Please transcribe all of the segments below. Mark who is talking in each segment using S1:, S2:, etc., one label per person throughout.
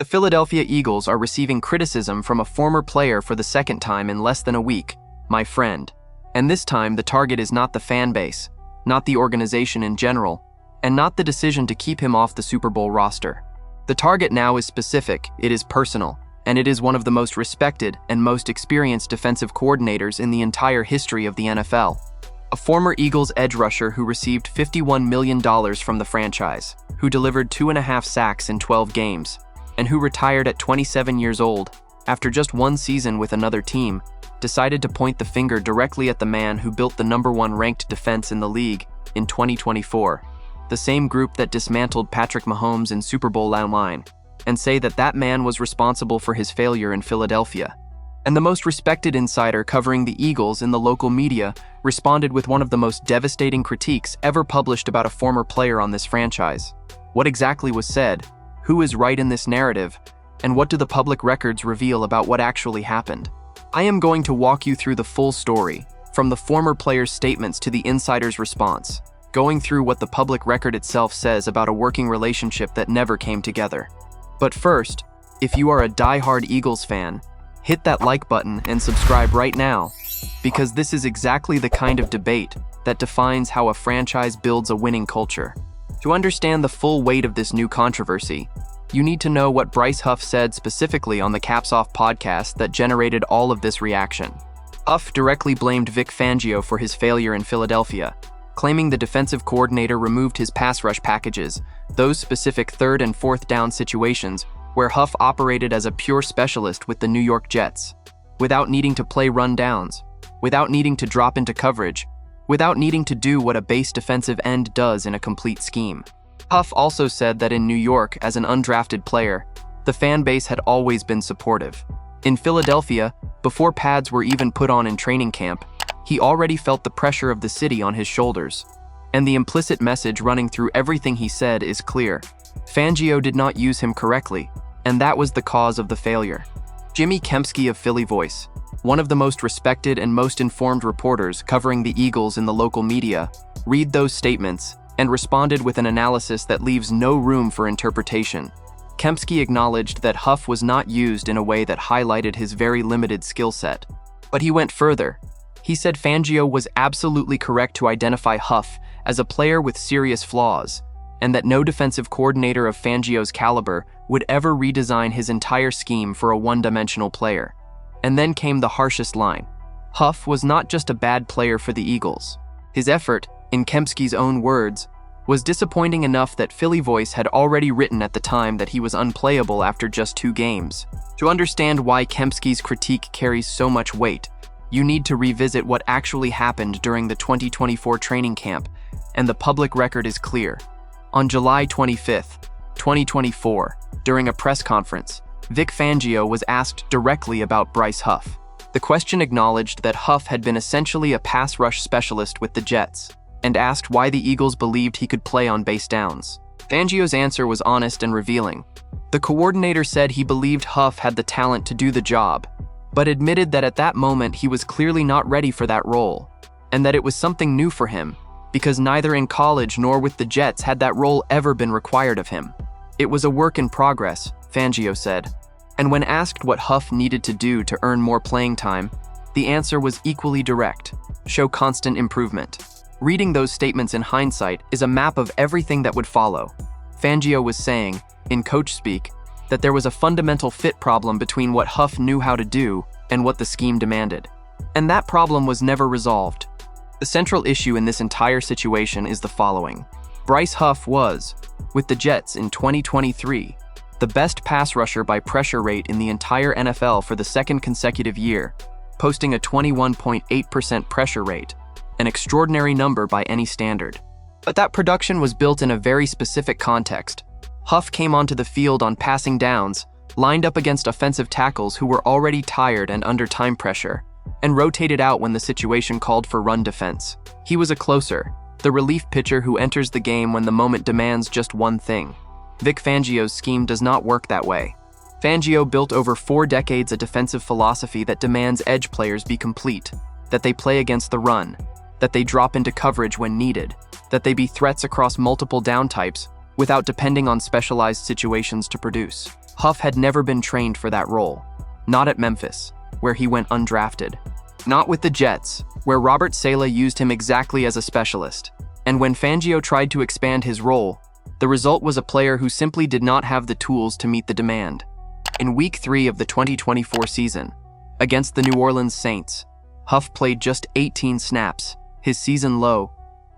S1: Philadelphia Eagles are receiving criticism from a former player for the second time in less than a week, my friend. And this time the target is not the fan base, not the organization in general, and not the decision to keep him off the Super Bowl roster. The target now is specific, it is personal, and it is one of the most respected and most experienced defensive coordinators in the entire history of the NFL. A former Eagles edge rusher who received $51 million from the franchise, who delivered 2.5 sacks in 12 games, and who retired at 27 years old, after just one season with another team, decided to point the finger directly at the man who built the #1 ranked defense in the league in 2024, the same group that dismantled Patrick Mahomes in Super Bowl LIX, and say that that man was responsible for his failure in Philadelphia. And the most respected insider covering the Eagles in the local media responded with one of the most devastating critiques ever published about a former player on this franchise. What exactly was said? Who is right in this narrative? And what do the public records reveal about what actually happened? I am going to walk you through the full story, from the former player's statements to the insider's response, going through what the public record itself says about a working relationship that never came together. But first, if you are a die-hard Eagles fan, hit that like button and subscribe right now, because this is exactly the kind of debate that defines how a franchise builds a winning culture. To understand the full weight of this new controversy, you need to know what Bryce Huff said specifically on the Caps Off podcast that generated all of this reaction. Huff directly blamed Vic Fangio for his failure in Philadelphia, claiming the defensive coordinator removed his pass rush packages, those specific 3rd and 4th down situations where Huff operated as a pure specialist with the New York Jets, without needing to play run downs, without needing to drop into coverage, without needing to do what a base defensive end does in a complete scheme. Huff also said that in New York, as an undrafted player, the fan base had always been supportive. In Philadelphia, before pads were even put on in training camp, he already felt the pressure of the city on his shoulders. And the implicit message running through everything he said is clear. Fangio did not use him correctly, and that was the cause of the failure. Jimmy Kempski of Philly Voice, one of the most respected and most informed reporters covering the Eagles in the local media, read those statements and responded with an analysis that leaves no room for interpretation. Kempski acknowledged that Huff was not used in a way that highlighted his very limited skill set. But he went further. He said Fangio was absolutely correct to identify Huff as a player with serious flaws, and that no defensive coordinator of Fangio's caliber would ever redesign his entire scheme for a one-dimensional player. And then came the harshest line. Huff was not just a bad player for the Eagles. His effort, in Kempski's own words, was disappointing enough that Philly Voice had already written at the time that he was unplayable after just 2 games. To understand why Kempski's critique carries so much weight, you need to revisit what actually happened during the 2024 training camp, and the public record is clear. On July 25, 2024, during a press conference, Vic Fangio was asked directly about Bryce Huff. The question acknowledged that Huff had been essentially a pass rush specialist with the Jets, and asked why the Eagles believed he could play on base downs. Fangio's answer was honest and revealing. The coordinator said he believed Huff had the talent to do the job, but admitted that at that moment he was clearly not ready for that role, and that it was something new for him, because neither in college nor with the Jets had that role ever been required of him. It was a work in progress, Fangio said. And when asked what Huff needed to do to earn more playing time, the answer was equally direct: show constant improvement. Reading those statements in hindsight is a map of everything that would follow. Fangio was saying, in coach speak, that there was a fundamental fit problem between what Huff knew how to do and what the scheme demanded. And that problem was never resolved. The central issue in this entire situation is the following. Bryce Huff was, with the Jets in 2023, the best pass rusher by pressure rate in the entire NFL for the 2nd consecutive year, posting a 21.8% pressure rate, an extraordinary number by any standard. But that production was built in a very specific context. Huff came onto the field on passing downs, lined up against offensive tackles who were already tired and under time pressure, and rotated out when the situation called for run defense. He was a closer, the relief pitcher who enters the game when the moment demands just one thing. Vic Fangio's scheme does not work that way. Fangio built over 4 decades a defensive philosophy that demands edge players be complete, that they play against the run, that they drop into coverage when needed, that they be threats across multiple down types without depending on specialized situations to produce. Huff had never been trained for that role. Not at Memphis, where he went undrafted. Not with the Jets, where Robert Saleh used him exactly as a specialist. And when Fangio tried to expand his role, the result was a player who simply did not have the tools to meet the demand. In Week 3 of the 2024 season, against the New Orleans Saints, Huff played just 18 snaps, his season low,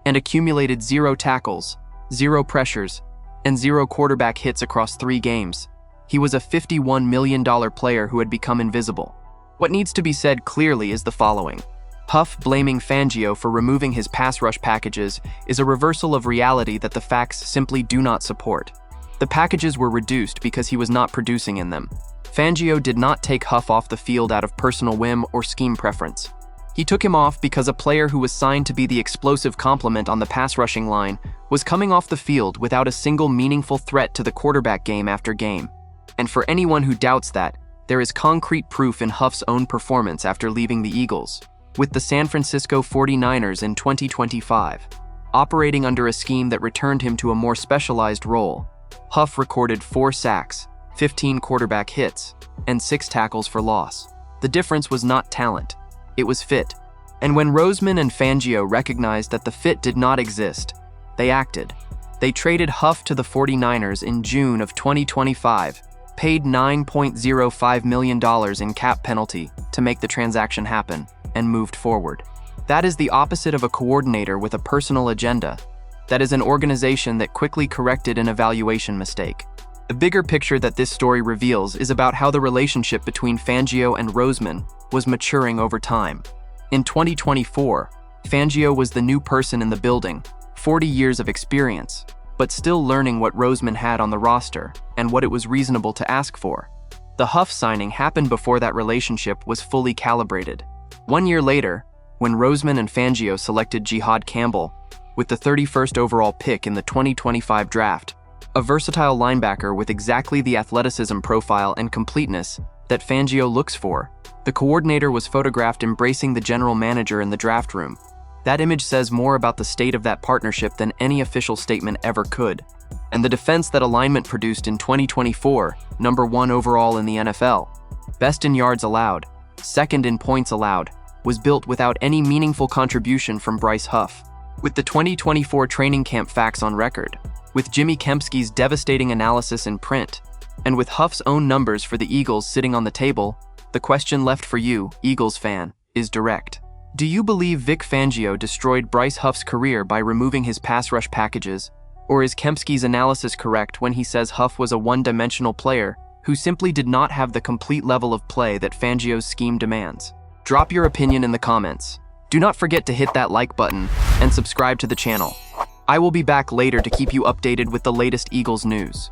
S1: and accumulated 0 tackles, 0 pressures, and 0 quarterback hits across 3 games. He was a $51 million player who had become invisible. What needs to be said clearly is the following. Huff blaming Fangio for removing his pass rush packages is a reversal of reality that the facts simply do not support. The packages were reduced because he was not producing in them. Fangio did not take Huff off the field out of personal whim or scheme preference. He took him off because a player who was signed to be the explosive complement on the pass rushing line was coming off the field without a single meaningful threat to the quarterback game after game. And for anyone who doubts that, there is concrete proof in Huff's own performance after leaving the Eagles, with the San Francisco 49ers in 2025. Operating under a scheme that returned him to a more specialized role, Huff recorded 4 sacks, 15 quarterback hits, and 6 tackles for loss. The difference was not talent, it was fit. And when Roseman and Fangio recognized that the fit did not exist, they acted. They traded Huff to the 49ers in June of 2025, paid $9.05 million in cap penalty to make the transaction happen, and moved forward. That is the opposite of a coordinator with a personal agenda. That is an organization that quickly corrected an evaluation mistake. The bigger picture that this story reveals is about how the relationship between Fangio and Roseman was maturing over time. In 2024, Fangio was the new person in the building, 40 years of experience, but still learning what Roseman had on the roster and what it was reasonable to ask for. The Huff signing happened before that relationship was fully calibrated. 1 year later, when Roseman and Fangio selected Jihad Campbell with the 31st overall pick in the 2025 draft, a versatile linebacker with exactly the athleticism profile and completeness that Fangio looks for, the coordinator was photographed embracing the general manager in the draft room. That image says more about the state of that partnership than any official statement ever could. And the defense that alignment produced in 2024, number 1 overall in the NFL, best in yards allowed, second in points allowed, was built without any meaningful contribution from Bryce Huff. With the 2024 training camp facts on record, with Jimmy Kempski's devastating analysis in print, and with Huff's own numbers for the Eagles sitting on the table, the question left for you, Eagles fan, is direct. Do you believe Vic Fangio destroyed Bryce Huff's career by removing his pass rush packages? Or is Kempski's analysis correct when he says Huff was a one-dimensional player who simply did not have the complete level of play that Fangio's scheme demands? Drop your opinion in the comments. Do not forget to hit that like button and subscribe to the channel. I will be back later to keep you updated with the latest Eagles news.